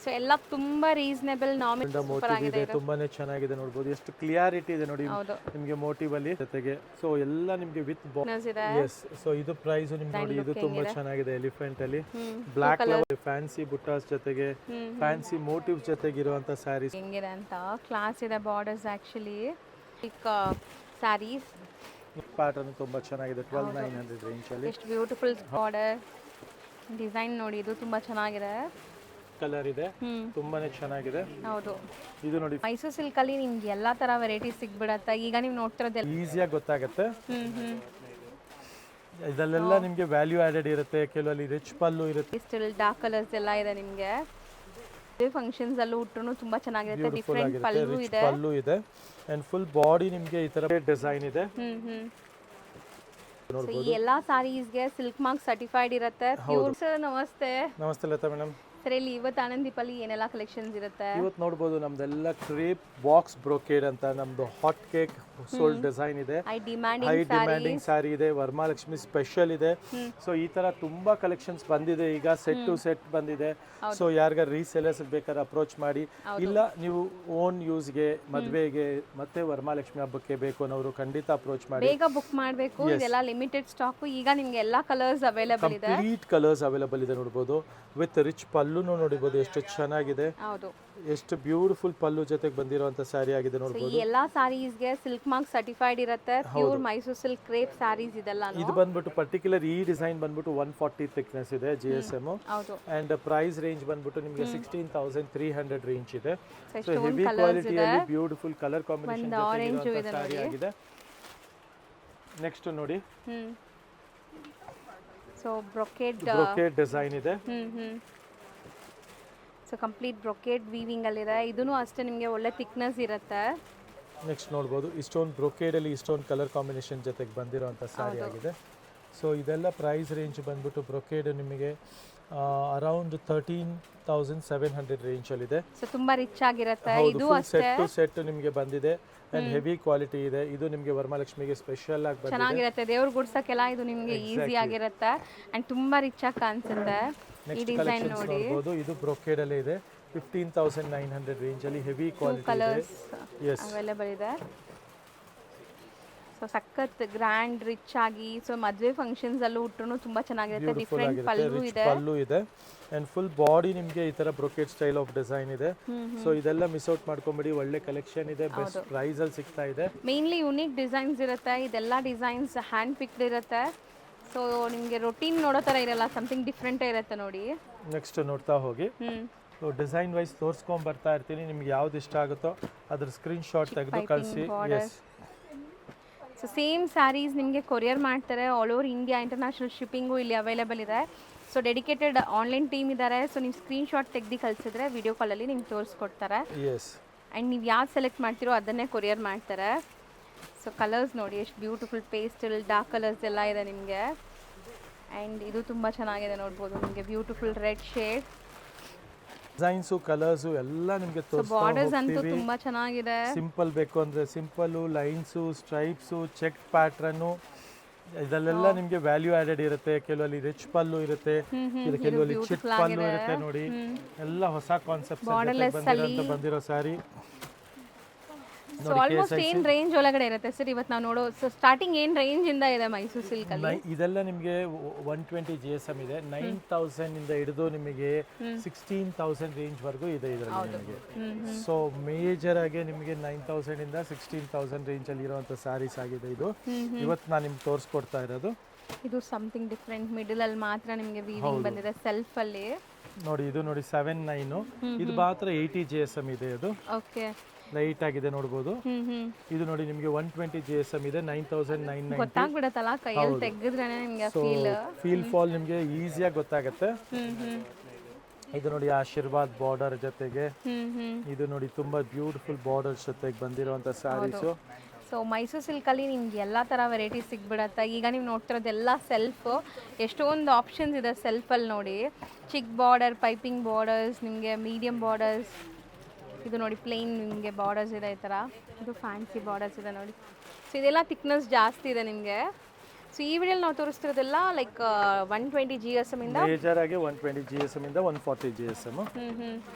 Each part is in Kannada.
ಸೊ ಎಲ್ಲ ತುಂಬಾ ರೀಸನೇಬಲ್ ನಾಮಿನಲ್ ಸೂಪರ್ ಆಗಿದೆ ಇದು. ತುಂಬಾನೇ ಚೆನ್ನಾಗಿದೆ ನೋಡಬಹುದು. ಎಷ್ಟು ಕ್ಲಿಯಾರಿಟಿ ಇದೆ ನೋಡಿ ಹೌದು. ನಿಮಗೆ ಮೋಟಿವ್ ಅಲ್ಲಿ ಜೊತೆಗೆ. ಸೊ ಎಲ್ಲ ನಿಮಗೆ ವಿತ್ ಇದೆ. ಎಸ್. ಸೊ ಇದು ಪ್ರೈಸ್ ನಿಮ್ಗೆ ನೋಡಿ ಇದು ತುಂಬಾ ಚೆನ್ನಾಗಿದೆ. ಎಲಿಫೆಂಟ್ ಅಲ್ಲಿ ಬ್ಲಾಕ್ ಫ್ಯಾನ್ಸಿ ಬುಟ್ಟಾಸ್ ಜೊತೆಗೆ ಫ್ಯಾನ್ಸಿ ಮೋಟಿವ್ ಜೊತೆಗೆ ಇರುವಂತ ಸ್ಯಾರೀಸ್ ಹೆಂಗಿದೆ ಅಂತ ಕ್ಲಾಸ್ ಇದೆ. ಬಾರ್ಡರ್ಸ್ ಆಕ್ಚುಲಿ ಸ್ಯಾರೀಸ್ ಪ್ಯಾಟರ್ನ್ ತುಂಬಾ ಚೆನ್ನಾಗಿದೆ. 12900 ರೇಂಜ್ ಅಲ್ಲಿ ಎಷ್ಟು ಬ್ಯೂಟಿಫುಲ್ ಬಾರ್ಡರ್ ಡಿಸೈನ್ ನೋಡಿ. ಇದು ತುಂಬಾ ಚೆನ್ನಾಗಿದೆ. ಕಲರ್ ಇದೆ ತುಂಬಾನೇ ಚೆನ್ನಾಗಿದೆ. ಹೌದು. ಇದು ನೋಡಿ ಮೈಸೂರು ಸಿಲ್ಕ್ ಅಲ್ಲಿ ನಿಮ್ಗೆ ಎಲ್ಲಾ ತರ ವೆರೈಟಿ ಸಿಗ್ಬಿಡತ್ತೆ. ಈಗ ನೀವು ನೋಡ್ತಿರೋದೆಲ್ಲ ಈಸಿಯಾಗಿ ಗೊತ್ತಾಗುತ್ತೆ. ಇದಲ್ಲೆಲ್ಲ ನಿಮಗೆ ವ್ಯಾಲ್ಯೂ ಆಡೆಡ್ ಇರುತ್ತೆ. ಕೆಲವಲ್ಲಿ ರಿಚ್ ಪಲ್ಲು ಇರುತ್ತೆ. ಸ್ಟಿಲ್ ಡಾರ್ಕ್ ಕಲರ್ಸ್ ಎಲ್ಲ ಇದೆ ನಿಮ್ಗೆ. ಫಂಕ್ಷನ್ಸ್ ಅಲ್ಲೂ ಉಟ್ರು ತುಂಬಾ ಚೆನ್ನಾಗಿರುತ್ತೆ. ಡಿಫರೆಂಟ್ ಪಲ್ಲು ಇದೆ ಅಂಡ್ ಫುಲ್ ಬಾಡಿ ನಿಮಗೆ ಈ ತರ ಡಿಸೈನ್ ಇದೆ. ಈ ಎಲ್ಲಾ ಸಾರೀಸ್ಗೆ ಸಿಲ್ಕ್ ಮಾರ್ಕ್ ಸರ್ಟಿಫೈಡ್ ಇರುತ್ತೆ. ಪ್ಯೂರ್. ಸರ್ ನಮಸ್ತೆ. ನಮಸ್ತೆ ಲತಾ ಮೇಡಮ್. ಸರ್ ಇಲ್ಲಿ ಇವತ್ತು ಆನಂದ್ ದೀಪಲ್ಲಿ ಏನೆಲ್ಲ ಕಲೆಕ್ಷನ್ಸ್ ಇರುತ್ತೆ? ಇವತ್ತು ನೋಡಬಹುದು ನಮ್ದೆಲ್ಲ ಕ್ರೇಪ್ ಬಾಕ್ಸ್ ಬ್ರೋಕೇಡ್ ಅಂತ ನಮ್ದು ಹಾಟ್ ಕೇಕ್ ಸೋಲ್ ಡಿಸೈನ್ ಇದೆ. ಹೈ ಡಿಮ್ಯಾಂಡಿಂಗ್ ಸಾರಿ ಇದೆ. ವರಮಹಾಲಕ್ಷ್ಮಿ ಸ್ಪೆಷಲ್ ಇದೆ. ಸೊ ಈ ತರ ತುಂಬಾ ಕಲೆಕ್ಷನ್ಸ್ ಬಂದಿದೆ. ಈಗ ಸೆಟ್ ಟು ಸೆಟ್ ಬಂದಿದೆ. ಸೊ ಯಾರಿಗ ರೀಸೇಲರ್ಸ್ ಬೇಕಾದ್ರೆ ಅಪ್ರೋಚ್ ಮಾಡಿ. ಇಲ್ಲ ನೀವು ಓನ್ ಯೂಸ್ಗೆ ಮದುವೆಗೆ ಮತ್ತೆ ವರಮಹಾಲಕ್ಷ್ಮಿ ಹಬ್ಬಕ್ಕೆ ಬೇಕು ಅನ್ನೋರು ಖಂಡಿತ ಅಪ್ರೋಚ್ ಮಾಡಿ. ಬೇಗ ಬುಕ್ ಮಾಡಬೇಕು. ಇದೆಲ್ಲ ಲಿಮಿಟೆಡ್ ಸ್ಟಾಕ್. ಈಗ ನಿಮ್ಗೆ ಎಲ್ಲಾ ಕಲರ್ಸ್ ಅವೈಲೇಬಲ್ ಇದೆ. ಕಂಪ್ಲೀಟ್ ಕಲರ್ಸ್ ಅವೈಲೇಬಲ್ ಇದೆ ನೋಡಬಹುದು. ವಿತ್ ರಿಚ್ ಪಲ್ಲುನು ನೋಡಬಹುದು ಎಷ್ಟು ಚೆನ್ನಾಗಿದೆ. ಹೌದು. ಎಷ್ಟು ಬ್ಯೂಟಿಫುಲ್ ಪಲ್ಲು ಜೊತೆಗೆ ಬಂದಿರುವಂತ ಸ್ಯಾರಿ ಆಗಿದೆ ನೋಡಬಹುದು. ಈ ಎಲ್ಲಾ ಸಾರೀಸ್ಗೆ ಸಿಲ್ಕ್ ಮಾರ್ಕ್ ಸರ್ಟಿಫೈಡ್ ಇರುತ್ತೆ. Pure Mysuru silk crepe sarees ಇದೆಲ್ಲ. ಇದು ಬಂದ್ಬಿಟ್ಟು ಪರ್ಟಿಕ್ಯುಲರ್ ಈ ಡಿಸೈನ್ ಬಂದ್ಬಿಟ್ಟು 140 ಥಿಕ್ನೆಸ್ ಇದೆ GSM. ಅಂಡ್ ಪ್ರೈಸ್ ರೇಂಜ್ ಬಂದ್ಬಿಟ್ಟು ನಿಮಗೆ 16300 ರೇಂಜ್ ಇದೆ. ಸೊ ಹೆವಿ ಕ್ವಾಲಿಟಿಯಲ್ಲಿ ಬ್ಯೂಟಿಫುಲ್ ಕಲರ್ ಕಾಂಬಿನೇಷನ್ ಜೊತೆಗೆ ಸಾರಿ ಆಗಿದೆ. ನೆಕ್ಸ್ಟ್ ನೋಡಿ. ಸೊ ಬ್ರೊಕೇಡ್ ಡಿಸೈನ್ ಇದೆ. ಸೊ ಕಂಪ್ಲೀಟ್ ಬ್ರೊಕೇಡ್ ವೀವಿಂಗ್ ಅಲ್ಲಿ ಇದೆ. ಇದೂನು ಅಷ್ಟೇ ನಿಮಗೆ ಒಳ್ಳೆ ಥಿಕ್ನೆಸ್ ಇರುತ್ತೆ. ನೆಕ್ಸ್ಟ್ ನೋಡಬಹುದು ಇಷ್ಟೊಂದು ಬ್ರೊಕೇಡ್ ಅಲ್ಲಿ ಇಷ್ಟೊಂದು ಕಲರ್ ಕಾಂಬಿನೇಷನ್ ಜೊತೆಗೆ ಬಂದಿರುವಂತ ಸಾರಿ ಆಗಿದೆ. ಸೊ ಇದೆಲ್ಲ ಪ್ರೈಸ್ ರೇಂಜ್ ಬಂದ್ಬಿಟ್ಟು ಬ್ರೊಕೇಡ್ ನಿಮಗೆ ಅರೌಂಡ್ 13700 ರೇಂಜ್ ಅಲ್ಲಿ ಇದೆ. ಸೊ ತುಂಬಾ ರಿಚ್ ಆಗಿರುತ್ತೆ. ಇದು ಅಷ್ಟೇ ಸೆಟ್ ಟು ಸೆಟ್ ನಿಮಗೆ ಬಂದಿದೆ ಅಂಡ್ ಹೆವಿ ಕ್ವಾಲಿಟಿ ಇದೆ. ಇದು ನಿಮಗೆ ವರಮಹಾಲಕ್ಷ್ಮಿಗೆ ಸ್ಪೆಷಲ್ ಆಗಿ ಬಂದಿದೆ. ಚೆನ್ನಾಗಿರುತ್ತೆ. ದೇವ್ರ ಗುಡ್ಸಕ್ಕೆಲ್ಲ ಇದು ನಿಮಗೆ ಈಸಿ ಆಗಿರುತ್ತೆ ಅಂಡ್ ತುಂಬಾ ರಿಚ್ ಆಗಿ ಕಾಣಿಸುತ್ತೆ. ಈ ಡಿಸೈನ್ ನೋಡಿ. ಇದು ಬ್ರೊಕೇಡ್ ಅಲ್ಲಿ ಇದೆ. 15900 ರೇಂಜ್ ಅಲ್ಲಿ ಹೆವಿ ಕ್ವಾಲಿಟಿ ಇದೆ. ಎಸ್ ಅವೈಲೇಬಲ್ ಇದೆ. ಸೊ ಸಖತ್ ಗ್ರ್ಯಾಂಡ್ ರಿಚ್ ಆಗಿ ಸೊ ಮದುವೆ ಫಂಕ್ಷನ್ಸ್ ಅಲ್ಲೂ ಉಟ್ರು ತುಂಬಾ ಚೆನ್ನಾಗಿರುತ್ತೆ. ಡಿಫರೆಂಟ್ ಪಲ್ಲು ಇದೆ ಅಂಡ್ ಫುಲ್ ಬಾಡಿ ನಿಮಗೆ ಈ ತರ ಬ್ರೊಕೇಡ್ ಸ್ಟೈಲ್ ಆಫ್ ಡಿಸೈನ್ ಇದೆ. ಸೊ ಇದೆಲ್ಲ ಮಿಸ್ ಔಟ್ ಮಾಡ್ಕೊಂಬಿಡಿ. ಒಳ್ಳೆ ಕಲೆಕ್ಷನ್ ಇದೆ. ಬೆಸ್ಟ್ ಪ್ರೈಸ್ ಅಲ್ಲಿ ಸಿಗ್ತಾ ಇದೆ. ಮೇನ್ಲಿ ಯುನಿಕ್ ಡಿಸೈನ್ಸ್ ಇರುತ್ತೆ. ಇದೆಲ್ಲ ಡಿಸೈನ್ಸ್ ಹ್ಯಾಂಡ್ ಪಿಕ್ಡ್ ಇರುತ್ತೆ. ಸೊ ನಿಮಗೆ ರೊಟೀನ್ ನೋಡೋ ತರ ಇರಲ್ಲ. ಸಮಥಿಂಗ್ ಡಿಫ್ರೆಂಟ್ ಇರುತ್ತೆ ನೋಡಿ. ನೆಕ್ಸ್ಟ್ ನೋಡ್ತಾ ಹೋಗಿ. ಸೊ ಡಿಸೈನ್ ವೈಸ್ ತೋರಿಸ್ಕೊಂಡ್ ಬರ್ತಾ ಇರ್ತೀನಿ. ನಿಮ್ಗೆ ಯಾವ್ದು ಇಷ್ಟ ಆಗುತ್ತೋ ಅದ್ರ ಸ್ಕ್ರೀನ್ ಶಾಟ್ ತೆಗೆದು ಕಳಿಸಿ. ಎಸ್. ಸೊ ಸೇಮ್ ಸ್ಯಾರೀಸ್ ನಿಮಗೆ ಕೊರಿಯರ್ ಮಾಡ್ತಾರೆ. All over India. International shipping ಇಲ್ಲಿ ಅವೈಲೇಬಲ್ ಇದೆ. ಸೊ ಡೆಡಿಕೇಟೆಡ್ ಆನ್ಲೈನ್ ಟೀಮ್ ಇದ್ದಾರೆ. ಸೊ ನೀವು ಸ್ಕ್ರೀನ್ ಶಾಟ್ ತೆಗೆದು ಕಳಿಸಿದ್ರೆ ವಿಡಿಯೋ ಕಾಲಲ್ಲಿ ನಿಮ್ಗೆ ತೋರಿಸ್ಕೊಡ್ತಾರೆ. ಆ್ಯಂಡ್ ನೀವು ಯಾವ್ದು ಸೆಲೆಕ್ಟ್ ಮಾಡ್ತೀರೋ ಅದನ್ನೇ ಕೊರಿಯರ್ ಮಾಡ್ತಾರೆ. ಸೊ ಕಲರ್ಸ್ ನೋಡಿ ಎಷ್ಟು ಬ್ಯೂಟಿಫುಲ್ ಪೇಸ್ಟಲ್ ಡಾರ್ಕ್ ಕಲರ್ಸ್ ಎಲ್ಲ ಇದೆ ನಿಮಗೆ. ಆ್ಯಂಡ್ ಇದು ತುಂಬ ಚೆನ್ನಾಗಿದೆ ನೋಡ್ಬೋದು. ನಿಮಗೆ beautiful red shade designs colours ಎಲ್ಲ ನಿಮಗೆ ಬಾರ್ಡರ್ಸ್ ಅಂತೂ ತುಂಬ ಚೆನ್ನಾಗಿದೆ. ಸಿಂಪಲ್ ಬೇಕು ಅಂದರೆ simple, lines, stripes, check pattern ಇದಲ್ಲೆಲ್ಲ ನಿಮಗೆ ವ್ಯಾಲ್ಯೂ ಆಡೆಡ್ ಇರುತ್ತೆ. ಕೆಲವಲ್ಲಿ ರಿಚ್ ಪಲ್ಲು ಇರುತ್ತೆ, ಕೆಲವಲ್ಲಿ ಚಿಟ್ ಪಲ್ಲು ಇರುತ್ತೆ. ನೋಡಿ ಎಲ್ಲ ಹೊಸ ಕಾನ್ಸೆಪ್ಟ್ ಬಂದಿರೋ ಸ್ಯಾರಿ. ಸೊ ಆಲ್ಮೋಸ್ಟ್ ಏನು ರೇಂಜ್ ಒಳಗಡೆ ಇರುತ್ತೆ ಸರ್ ಇವತ್ತು ನಾವು ನೋಡೋ? ಸೊ ಸ್ಟಾರ್ಟಿಂಗ್ ಏನು ರೇಂಜ್ ಇಂದ ಇದೆ ಮೈಸೂರು ಸಿಲ್ಕ್ ಅಲ್ಲಿ? ಇದೆಲ್ಲ ನಿಮಗೆ 120 GSM ಇದೆ. 9000 ಇಂದ ಹಿಡಿದು ನಿಮಗೆ 16000 ರೇಂಜ್ ವರೆಗೂ ಇದೆ ಇದರಲ್ಲಿ ನಿಮಗೆ. ಸೊ ಮೇಜರ್ ಆಗಿ ನಿಮಗೆ 9000 ಇಂದ 16000 ರೇಂಜ್ ಅಲ್ಲಿ ಇರುವಂತ ಸ್ಯಾರೀಸ್ ಆಗಿದೆ ಇದು. ಇವತ್ತು ನಾನು ನಿಮ್ಗೆ ತೋರಿಸ್ಕೊಡ್ತಾ ಇರೋದು. ಇದು ಸಮಥಿಂಗ್ ಡಿಫರೆಂಟ್. ಮಿಡಲ್ ಅಲ್ಲಿ ಮಾತ್ರ ನಿಮಗೆ ವೀವಿಂಗ್ ಬಂದಿದೆ ಸೆಲ್ಫ್ ಅಲ್ಲಿ. ನೋಡಿ ಇದು ನೋಡಿ 79. ಇದು ಮಾತ್ರ 80 GSM ಇದೆ. ಇದು ಓಕೆ ಲೈಟ್ ಆಗಿದೆ ನೋಡಬಹುದು. ಇದು ನೋಡಿ ನಿಮಗೆ 120 GSM ಇದೆ. 9990 ಗೊತ್ತಾಗ್ಬಿಡುತ್ತಲ್ಲ ಕೈಯಲ್ಲಿ ತೆಗೆದ್ರೇನೆ ನಿಮಗೆ ಫೀಲ್ ಫಾಲ್ ನಿಮಗೆ ಈಸಿಯಾಗಿ ಗೊತ್ತಾಗುತ್ತೆ. ಇದು ನೋಡಿ ಆಶೀರ್ವಾದ್ ಬಾರ್ಡರ್ ಜೊತೆಗೆ ಇದು ನೋಡಿ ತುಂಬಾ ಬ್ಯೂಟಿಫುಲ್ ಬಾರ್ಡರ್ ಜೊತೆಗೆ ಬಂದಿರುವಂತ ಸ್ಯಾರೀಸ್. ಸೊ ಮೈಸೂರು ಸಿಲ್ಕಲ್ಲಿ ನಿಮ್ಗೆ ಎಲ್ಲ ಥರ ವೆರೈಟಿ ಸಿಗ್ಬಿಡತ್ತೆ. ಈಗ ನೀವು ನೋಡ್ತಿರೋದೆಲ್ಲ ಸೆಲ್ಫ್. ಎಷ್ಟೊಂದು ಆಪ್ಷನ್ಸ್ ಇದೆ ಸೆಲ್ಫಲ್ಲಿ ನೋಡಿ. ಚಿಕ್ ಬಾರ್ಡರ್, ಪೈಪಿಂಗ್ ಬಾರ್ಡರ್ಸ್, ನಿಮಗೆ ಮೀಡಿಯಮ್ ಬಾರ್ಡರ್ಸ್. ಇದು ನೋಡಿ ಪ್ಲೇನ್ ನಿಮಗೆ ಬಾರ್ಡರ್ಸ್ ಇದೆ ಈ ಥರ. ಇದು ಫ್ಯಾನ್ಸಿ ಬಾರ್ಡರ್ಸ್ ಇದೆ ನೋಡಿ. ಸೊ ಇದೆಲ್ಲ ಥಿಕ್ನೆಸ್ ಜಾಸ್ತಿ ಇದೆ ನಿಮಗೆ. ಸೊ ಈ ವಿಡಿಯೋಲಿ ನಾವು ತೋರಿಸ್ತಿರೋದೆಲ್ಲ ಲೈಕ್ 120 GSM ಇಂದ ಮೇಜರ್ ಆಗಿ 120 GSM ಇಂದ 140 GSM.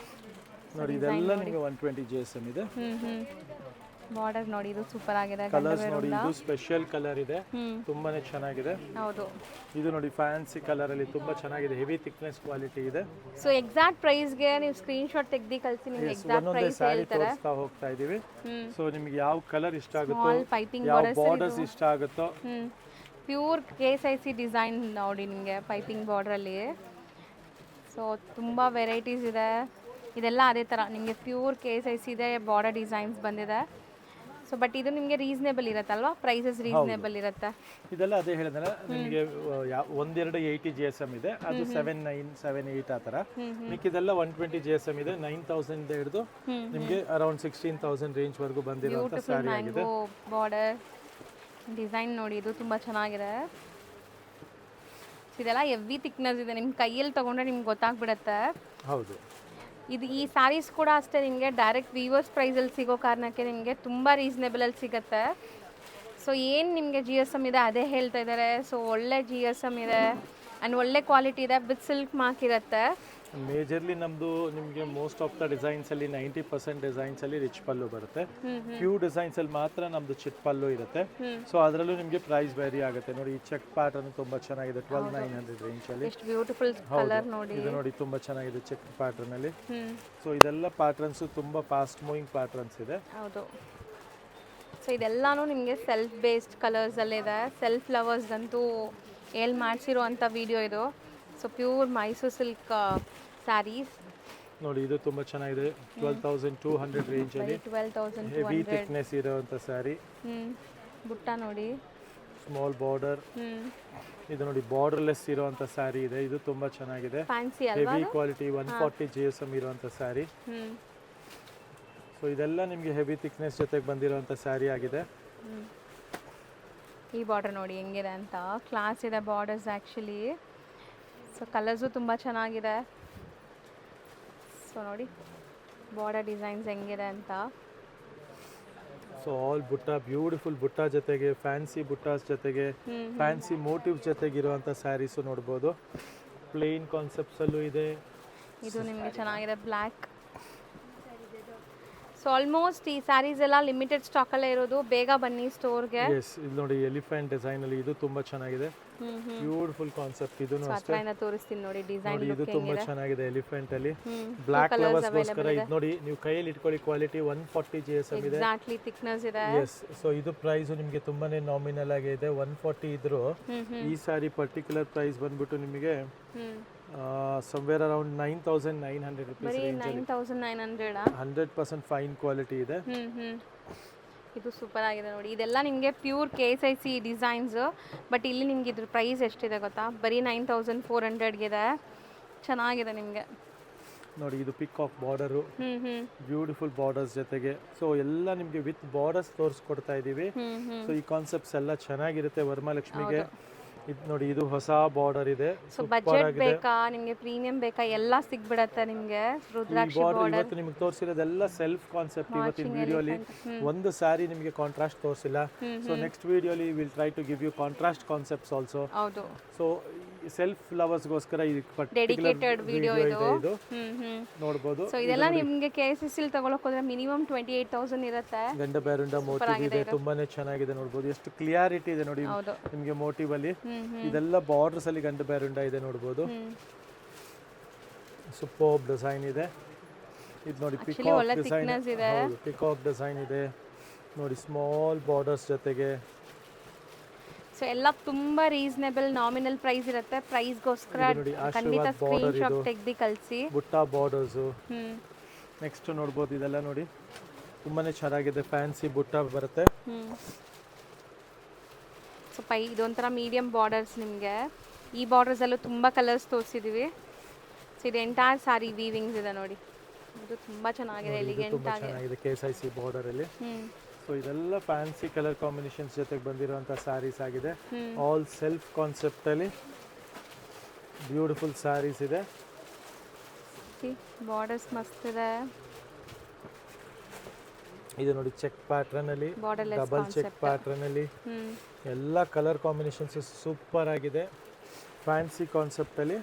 ನೋಡಿ ಇದೆಲ್ಲ ನಿಮಗೆ 120 GSM ಇದೆ. ಬಾರ್ಡರ್ ನೋಡಿ, ಇದು ಸೂಪರ್ ಆಗಿದೆ. ಕಲರ್ಸ್ ನೋಡಿ, ಇದು ಸ್ಪೆಷಲ್ ಕಲರ್ ಇದೆ, ತುಂಬಾನೇ ಚೆನ್ನಾಗಿದೆ. ಹೌದು, ಇದು ನೋಡಿ ಫ್ಯಾನ್ಸಿ ಕಲರ್ ಅಲ್ಲಿ ತುಂಬಾ ಚೆನ್ನಾಗಿದೆ, ಹೆವಿ ಥಿಕ್ನೆಸ್ ಕ್ವಾಲಿಟಿ ಇದೆ. ಸೊ ಎಕ್ಸಾಕ್ಟ್ ಪ್ರೈಸ್ ಗೆ ನೀವು ಸ್ಕ್ರೀನ್ ಶಾಟ್ ತೆಗ್ದು ಕಳಿಸಿ, ನಿಮಗೆ ಎಕ್ಸಾಕ್ಟ್ ಪ್ರೈಸ್ ಹೇಳ್ತಾರೆ. ತೋರಿಸ್ತಾ ಹೋಗ್ತಾ ಇದೀವಿ. ಸೊ ನಿಮಗೆ ಯಾವ ಕಲರ್ ಇಷ್ಟ ಆಗುತ್ತೋ, ಪೈಪಿಂಗ್ ಯಾವ ಬಾರ್ಡರ್ಸ್ ಇಷ್ಟ ಆಗುತ್ತೋ, ಪ್ಯೂರ್ KSIC ಡಿಸೈನ್ ನೋಡಿ ನಿಮಗೆ ಪೈಪಿಂಗ್ ಬಾರ್ಡರ್ ಅಲ್ಲಿ. ಸೊ ತುಂಬಾ ವೆರೈಟೀಸ್ ಇದೆ. ಇದೆಲ್ಲ ಅದೇ ತರ ನಿಮಗೆ ಪ್ಯೂರ್ KSIC ಇದೆ, ಬಾರ್ಡರ್ ಡಿಸೈನ್ಸ್ ಬಂದಿದೆ. ಸೊ ಬಟ್ ಇದು ನಿಮಗೆ ರೀಸನೇಬಲ್ ಇರುತ್ತಲ್ವಾ, ಪ್ರೈಸಸ್ ರೀಸನೇಬಲ್ ಇರುತ್ತೆ. ಇದೆಲ್ಲ ಅದೇ ಹೇಳಿದ್ರೆ ನಿಮಗೆ ಒಂದೆರಡು 80 GSM ಇದೆ, ಅದು 79 78 ಆ ಥರ. ಮಿಕ್ಕಿದೆಲ್ಲ 120 GSM ಇದೆ. 9000 ಇಂದ ಹಿಡಿದು ನಿಮಗೆ ಅರೌಂಡ್ 16000 ರೇಂಜ್ ವರೆಗೂ ಬಂದಿರುವಂತ ಸ್ಯಾರಿ ಆಗಿದೆ. ಬಾರ್ಡರ್ ಡಿಸೈನ್ ನೋಡಿ, ಇದು ತುಂಬಾ ಚೆನ್ನಾಗಿದೆ. ಇದೆಲ್ಲ ಹೆವಿ ಥಿಕ್ನೆಸ್ ಇದೆ, ನಿಮ್ಮ ಕೈಯಲ್ಲಿ ತಗೊಂಡ್ರೆ ನಿಮ್ಗೆ ಗೊತ್ತಾಗ್ಬಿಡುತ್ತೆ. ಹೌದು, ಇದು ಈ ಸ್ಯಾರೀಸ್ ಕೂಡ ಅಷ್ಟೇ ನಿಮಗೆ ಡೈರೆಕ್ಟ್ ವೀವರ್ಸ್ ಪ್ರೈಸಲ್ಲಿ ಸಿಗೋ ಕಾರಣಕ್ಕೆ ನಿಮಗೆ ತುಂಬ ರೀಸನೇಬಲಲ್ಲಿ ಸಿಗುತ್ತೆ. ಸೊ ಏನು ನಿಮಗೆ GSM ಇದೆ ಅದೇ ಹೇಳ್ತಾ ಇದ್ದಾರೆ. ಸೊ ಒಳ್ಳೆ GSM ಇದೆ ಆ್ಯಂಡ್ ಒಳ್ಳೆ ಕ್ವಾಲಿಟಿ ಇದೆ, ವಿತ್ ಸಿಲ್ಕ್ ಮಾರ್ಕ್ ಇರುತ್ತೆ. ಮೇಜರ್ಲಿ ನಮ್ಮದು ನಿಮಗೆ ಮೋಸ್ಟ್ ಆಫ್ ದ ಡಿಸೈನ್ಸ್ ಅಲ್ಲಿ 90% ಡಿಸೈನ್ಸ್ ಅಲ್ಲಿ ರಿಚ್ ಪಲ್ಲು ಬರುತ್ತೆ. ಫ್ಯೂ ಡಿಸೈನ್ಸ್ ಅಲ್ಲಿ ಮಾತ್ರ ನಮ್ದು ಚಿಟ್ ಪಲ್ಲು ಇರುತ್ತೆ. ಸೊ ಅದರಲ್ಲೂ ನಿಮಗೆ ಪ್ರೈಸ್ ವೇರಿ ಆಗುತ್ತೆ. ನೋಡಿ ಈ ಚೆಕ್ ಪ್ಯಾಟರ್ನ್ ತುಂಬಾ ಚೆನ್ನಾಗಿದೆ, 12900 ರೇಂಜ್ ಅಲ್ಲಿ. ಎಷ್ಟು ಬ್ಯೂಟಿಫುಲ್ ಕಲರ್ ನೋಡಿ, ಇದು ನೋಡಿ ತುಂಬಾ ಚೆನ್ನಾಗಿದೆ ಚೆಕ್ ಪ್ಯಾಟರ್ನ್ ಅಲ್ಲಿ. ಸೊ ಇದೆಲ್ಲ ಪ್ಯಾಟರ್ನ್ಸ್ ತುಂಬಾ ಫಾಸ್ಟ್ ಮೂವಿಂಗ್ ಪ್ಯಾಟರ್ನ್ಸ್ ಇದೆ. ಹೌದು. ಸೊ ಇದೆಲ್ಲಾನು ನಿಮಗೆ ಸೆಲ್ಫ್ ಬೇಸ್ಡ್ ಕಲರ್ಸ್ ಅಲ್ಲಿ ಇದೆ. ಸೆಲ್ಫ್ ಲವರ್ಸ್ ಅಂತೂ ಎಲ್ಲಿ ಮಾಡಿಸಿರೋ ಅಂಥ ವಿಡಿಯೋ ಇದು. So pure Mysuru silk sarees ನೋಡಿ, ಇದು ತುಂಬಾ ಚೆನ್ನಾಗಿದೆ. 12200 ರೇಂಜ್ ಅಲ್ಲಿ 12200 ಹೆವಿ ಥಿಕ್ನೆಸ್ ಇರುವಂತ ಸ್ಯಾರಿ. ಬುಟ್ಟ ನೋಡಿ, ಸ್ಮಾಲ್ ಬಾರ್ಡರ್. ಇದು ನೋಡಿ ಬಾರ್ಡರ್ಲೆಸ್ ಇರುವಂತ ಸ್ಯಾರಿ ಇದೆ, ಇದು ತುಂಬಾ ಚೆನ್ನಾಗಿದೆ. ಫ್ಯಾನ್ಸಿ ಅಲ್ವಾ, ಹೆವಿ ಕ್ವಾಲಿಟಿ 140 GSM ಇರುವಂತ ಸ್ಯಾರಿ. ಸೊ ಇದೆಲ್ಲ ನಿಮಗೆ ಹೆವಿ ಥಿಕ್ನೆಸ್ ಜೊತೆಗೆ ಬಂದಿರುವಂತ ಸ್ಯಾರಿ ಆಗಿದೆ. ಈ ಬಾರ್ಡರ್ ನೋಡಿ ಹೆಂಗಿದೆ ಅಂತ, ಕ್ಲಾಸ್ ಇದೆ ಬಾರ್ಡರ್ಸ್ ಆ್ಯಕ್ಚುಲಿ. ಸೊ ಕಲರ್ಸು ತುಂಬ ಚೆನ್ನಾಗಿದೆ. ಸೊ ನೋಡಿ ಬಾರ್ಡರ್ ಡಿಸೈನ್ಸ್ ಹೆಂಗಿದೆ ಅಂತ. ಸೊ ಆಲ್ ಬುಟ್ಟ, ಬ್ಯೂಟಿಫುಲ್ ಬುಟ್ಟ ಜೊತೆಗೆ ಫ್ಯಾನ್ಸಿ ಬುಟ್ಟಾಸ್ ಜೊತೆಗೆ ಫ್ಯಾನ್ಸಿ ಮೋಟಿವ್ ಜೊತೆಗೆ ಇರುವಂಥ ಸ್ಯಾರೀಸು ನೋಡ್ಬೋದು. ಪ್ಲೇನ್ ಕಾನ್ಸೆಪ್ಟ್ಸಲ್ಲೂ ಇದೆ. ಇದು ನಿಮಗೆ ಚೆನ್ನಾಗಿದೆ, ಬ್ಲ್ಯಾಕ್. ಸೊ ಆಲ್ಮೋಸ್ಟ್ ಈ ಸ್ಯಾರೀಸ್ ಎಲ್ಲ ಲಿಮಿಟೆಡ್ ಸ್ಟಾಕಲ್ಲೇ ಇರೋದು, ಬೇಗ ಬನ್ನಿ ಸ್ಟೋರ್ಗೆ. ಎಸ್, ಇದು ನೋಡಿ ಎಲಿಫೆಂಟ್ ಡಿಸೈನ್ ಅಲ್ಲಿ, ಇದು ತುಂಬಾ ಚೆನ್ನಾಗಿದೆ. Beautiful concept. ಇದನ್ನು ಅಷ್ಟೇ ತೋರಿಸ್ತೀನಿ ನೋಡಿ, ಡಿಸೈನ್ ಇದು ತುಂಬಾ ಚೆನ್ನಾಗಿದೆ ಎಲಿಫೆಂಟ್ ಅಲ್ಲಿ. ಬ್ಲಾಕ್ ಲವರ್ಸ್ಗೋಸ್ಕರ ಇದು ನೋಡಿ, ನೀವು ಕೈಯಲ್ಲಿ ಇಟ್ಕೊಳ್ಳಿ, ಕ್ವಾಲಿಟಿ 140 GSM ಇದೆ. ಎಕ್ಸಾಕ್ಟ್ಲಿ ಥಿಕ್ನೆಸ್ ಇದೆ. ಎಸ್, ಸೊ ಇದು ಪ್ರೈಸ್ ನಿಮಗೆ ತುಂಬಾನೇ ನಾಮಿನಲ್ ಆಗಿದೆ. 140 ಇದ್ರು ಈ ಸಾರಿ ಪರ್ಟಿಕ್ಯುಲರ್ ಪ್ರೈಸ್ ಬಂದ್ಬಿಟ್ಟು ನಿಮಗೆ somewhere around 9900 rupees range. 9900. 100% fine quality ಇದೆ. ಇದು ಸೂಪರ್ ಆಗಿದೆ ನೋಡಿ. ಇದೆಲ್ಲ ನಿಮಗೆ ಪ್ಯೂರ್ KSIC ಡಿಸೈನ್ಸ್. ಬಟ್ ಇಲ್ಲಿ ನಿಮ್ಗೆ ಇದ್ರ ಪ್ರೈಸ್ ಎಷ್ಟಿದೆ ಗೊತ್ತಾ, ಬರೀ 9400 ಇದೆ. ಚೆನ್ನಾಗಿದೆ ನಿಮಗೆ ನೋಡಿ. ಇದು ಪಿಕಾಕ್ ಬಾರ್ಡರು, ಬ್ಯೂಟಿಫುಲ್ ಬಾರ್ಡರ್ಸ್ ಜೊತೆಗೆ. ಸೊ ಎಲ್ಲ ನಿಮಗೆ ವಿತ್ ಬಾರ್ಡರ್ಸ್ ತೋರಿಸ್ಕೊಡ್ತಾ ಇದೀವಿ. ಸೊ ಈ ಕಾನ್ಸೆಪ್ಟ್ಸ್ ಎಲ್ಲ ಚೆನ್ನಾಗಿರುತ್ತೆ ವರಮಹಾಲಕ್ಷ್ಮಿಗೆ. ಇದು ನೋಡಿ, ಇದು ಹೊಸ ಬಾರ್ಡರ್ ಇದೆ. ಸೊ ಬಜೆಟ್ ಬೇಕಾ ನಿಮಗೆ, ಪ್ರೀಮಿಯಂ ಬೇಕಾ, ಎಲ್ಲ ಸಿಗ್ಬಿಡತ್ತೆ ನಿಮಗೆ. ರುದ್ರಾಕ್ಷಿ ಬಾರ್ಡರ್ ಇವತ್ತು ನಿಮಗೆ ತೋರಿಸಿರೋದೆಲ್ಲ ಸೆಲ್ಫ್ ಕಾನ್ಸೆಪ್ಟ್. ಇವತ್ತಿನ ವಿಡಿಯೋಲಿ ಒಂದು ಸ್ಯಾರಿ ನಿಮಗೆ ಕಾಂಟ್ರಾಸ್ಟ್ ತೋರಿಸಿಲ್ಲ. ಸೊ ನೆಕ್ಸ್ಟ್ ವಿಡಿಯೋಲಿ will try to give you contrast concepts also. ಹೌದು. ಸೊ ಸೆಲ್ಫ್ ಲವರ್ಸ್ಗೋಸ್ಕರ ಈ ಡೆಡಿಕೇಟೆಡ್ ವಿಡಿಯೋ ಇದು. ನೋಡಬಹುದು. ಸೊ ಇದೆಲ್ಲ ನಿಮಗೆ KSIC ತಗೊಳಕ್ ಹೋದ್ರೆ ಮಿನಿಮಮ್ 28000 ಇರುತ್ತೆ. ಗಂಡ ಬೇರುಂಡ ಮೋಟಿವ್ ಇದೆ, ತುಂಬಾನೇ ಚೆನ್ನಾಗಿದೆ. ನೋಡಬಹುದು ಎಷ್ಟು ಕ್ಲಿಯಾರಿಟಿ ಇದೆ ನೋಡಿ ನಿಮಗೆ ಮೋಟಿವ್ ಅಲ್ಲಿ. ಇದೆಲ್ಲ ಬಾರ್ಡರ್ಸ್ ಅಲ್ಲಿ ಗಂಡ ಬೇರುಂಡ ಇದೆ ನೋಡಬಹುದು. ಸೂಪರ್ ಡಿಸೈನ್ ಇದೆ. ಇದು ನೋಡಿ ಪಿಕಾಕ್ ಡಿಸೈನ್. ಹೌದು, ಪಿಕಾಕ್ ಡಿಸೈನ್ ಇದೆ ನೋಡಿ, ಸ್ಮಾಲ್ ಬಾರ್ಡರ್ಸ್ ಜೊತೆಗೆ. ಸೊ ಎಲ್ಲ ತುಂಬಾ ರೀಸನೇಬಲ್ ನಾಮಿನಲ್ ಪ್ರೈಸ್ ಇರುತ್ತೆ. ಪ್ರೈಸ್ಗೋಸ್ಕರ ಖಂಡಿತ ಸ್ಕ್ರೀನ್ ಶಾಟ್ ತೆಗ್ದು ಕಳಿಸಿ. ಬುಟ್ಟ ಬಾರ್ಡರ್ಸ್. ನೆಕ್ಸ್ಟ್ ನೋಡ್ಬೋದು, ಇದೆಲ್ಲ ನೋಡಿ ತುಂಬಾನೇ ಚೆನ್ನಾಗಿದೆ, ಫ್ಯಾನ್ಸಿ ಬುಟ್ಟ ಬರುತ್ತೆ. ಸೊ ಇದೊಂಥರ ಮೀಡಿಯಂ ಬಾರ್ಡರ್ಸ್ ನಿಮಗೆ. ಈ ಬಾರ್ಡರ್ಸಲ್ಲೂ ತುಂಬ ಕಲರ್ಸ್ ತೋರಿಸಿದ್ದೀವಿ. ಸೊ ಇದು ಎಂಟೈರ್ ಸಾರಿ ವೀವಿಂಗ್ಸ್ ಇದೆ ನೋಡಿ, ಇದು ತುಂಬ ಚೆನ್ನಾಗಿದೆ, ಎಲಿಗೆಂಟ್ ಆಗಿದೆ KSIC ಬಾರ್ಡರ್ ಅಲ್ಲಿ. ಸೊ ಇದೆಲ್ಲ ಫ್ಯಾನ್ಸಿ ಕಲರ್ ಕಾಂಬಿನೇಷನ್ಸ್ ಜೊತೆಗೆ ಬಂದಿರುವಂಥ ಸ್ಯಾರೀಸ್ ಆಗಿದೆ. ಆಲ್ ಸೆಲ್ಫ್ ಕಾನ್ಸೆಪ್ಟ್ ಅಲ್ಲಿ ಬ್ಯೂಟಿಫುಲ್ ಸ್ಯಾರೀಸ್ ಇದೆ. ಬಾರ್ಡರ್ಸ್ ಮಸ್ತ್ ಇದೆ. ಇದು ನೋಡಿ ಚೆಕ್ ಪ್ಯಾಟ್ರನ್ ಅಲ್ಲಿ, ಬಾರ್ಡರ್ಲೆಸ್ ಡಬಲ್ ಚೆಕ್ ಪ್ಯಾಟ್ರನ್ ಅಲ್ಲಿ, ಎಲ್ಲ ಕಲರ್ ಕಾಂಬಿನೇಷನ್ಸ್ ಸೂಪರ್ ಆಗಿದೆ, ಫ್ಯಾನ್ಸಿ ಕಾನ್ಸೆಪ್ಟ್ ಅಲ್ಲಿ.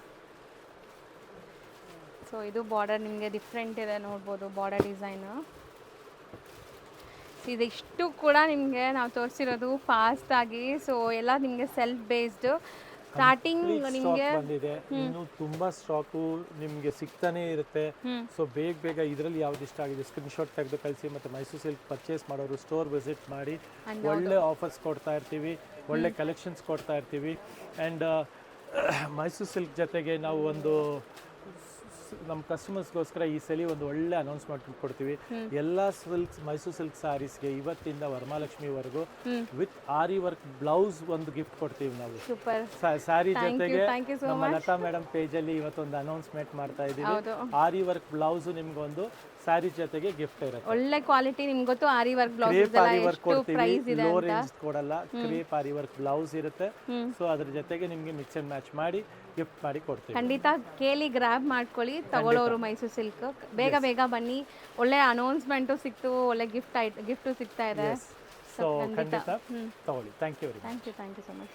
ಸೊ ಇದು ಬಾರ್ಡರ್ ನಿಮಗೆ ಡಿಫ್ರೆಂಟ್ ಇದೆ ನೋಡ್ಬೋದು ಬಾರ್ಡರ್ ಡಿಸೈನು. ಇದಿಷ್ಟು ಕೂಡ ನಿಮಗೆ ನಾವು ತೋರಿಸಿರೋದು ಫಾಸ್ಟಾಗಿ. ಸೊ ಎಲ್ಲ ನಿಮಗೆ ಸೆಲ್ಫ್ ಬೇಸ್ಡ್. ಸ್ಟಾರ್ಟಿಂಗ್ ನಿಮಗೆ ಬಂದಿದೆ, ಇನ್ನು ತುಂಬಾ ಸ್ಟಾಕು ನಿಮಗೆ ಸಿಗ್ತಾನೆ ಇರುತ್ತೆ. ಸೊ ಬೇಗ ಇದರಲ್ಲಿ ಯಾವ್ದು ಇಷ್ಟ ಆಗಿದೆ ಸ್ಕ್ರೀನ್ ಶಾಟ್ ತೆಗೆದು ಕಳಿಸಿ. ಮತ್ತೆ ಮೈಸೂರು ಸಿಲ್ಕ್ ಪರ್ಚೇಸ್ ಮಾಡೋರು ಸ್ಟೋರ್ ವಿಸಿಟ್ ಮಾಡಿ, ಒಳ್ಳೆ ಆಫರ್ಸ್ ಕೊಡ್ತಾ ಇರ್ತೀವಿ, ಒಳ್ಳೆ ಕಲೆಕ್ಷನ್ಸ್ ಕೊಡ್ತಾ ಇರ್ತೀವಿ. ಆ್ಯಂಡ್ ಮೈಸೂರು ಸಿಲ್ಕ್ ಜೊತೆಗೆ ನಾವು ಒಂದು ನಮ್ಮ ಕಸ್ಟಮರ್ಸ್ಗೋಸ್ಕರ ಈ ಸಲ ಒಂದು ಒಳ್ಳೆ ಅನೌನ್ಸ್ಮೆಂಟ್ ಕೊಡ್ತೀವಿ. ಎಲ್ಲ ಮೈಸೂರು ಸಿಲ್ಕ್ ಸ್ಯಾರೀಸ್ಗೆ ಇವತ್ತಿಂದ ವರಮಹಾಲಕ್ಷ್ಮಿವರೆಗೂ ವಿತ್ ಆರಿ ವರ್ಕ್ ಬ್ಲೌಸ್ ಒಂದು ಗಿಫ್ಟ್ ಕೊಡ್ತೀವಿ ನಾವು. ಸ್ಯಾರಿ ಜೊತೆಗೆ ನಮ್ಮ ಲತಾ ಮೇಡಮ್ ಪೇಜಲ್ಲಿ ಇವತ್ತೊಂದು ಅನೌನ್ಸ್ಮೆಂಟ್ ಮಾಡ್ತಾ ಇದ್ದೀವಿ. ಆರಿ ವರ್ಕ್ ಬ್ಲೌಸ್ ನಿಮ್ಗೊಂದು ಸ್ಯಾರಿ ಜೊತೆಗೆ ಗಿಫ್ಟ್ ಇರುತ್ತೆ. ಒಳ್ಳೆ ಕ್ವಾಲಿಟಿ. ನಿಮ್ಗೆ ಗೊತ್ತು ಆರಿ ವರ್ಕ್ ಬ್ಲೌಸ್ ಕ್ರೇಪ್ ಆರಿ ವರ್ಕ್ ಕೊಡ್ತೀವಿ, ಲೋ ರೇಂಜ್ ಕೊಡಲ್ಲ, ಕ್ರೇಪ್ ಆರಿ ವರ್ಕ್ ಬ್ಲೌಸ್ ಇರುತ್ತೆ. ಸೊ ಅದ್ರ ಜೊತೆಗೆ ನಿಮ್ಗೆ ಮಿಕ್ಸ್ ಅಂಡ್ ಮ್ಯಾಚ್ ಮಾಡಿ ಗಿಫ್ಟ್ ಮಾಡಿ ಕೊಡ್ತೀವಿ. ಖಂಡಿತ ಕೇಳಿ ಗ್ರಾಬ್ ಮಾಡ್ಕೊಳ್ಳಿ ತಗೊಳ್ಳೋರು ಮೈಸೂರು ಸಿಲ್ಕ್. ಬೇಗ ಬನ್ನಿ, ಒಳ್ಳೆ ಅನೌನ್ಸ್ಮೆಂಟು ಸಿಕ್ತು, ಒಳ್ಳೆ ಗಿಫ್ಟು ಸಿಗ್ತಾ ಇದೆ. ಸೊ ಖಂಡಿತ ತಗೊಳ್ಳಿ. Thank you so much.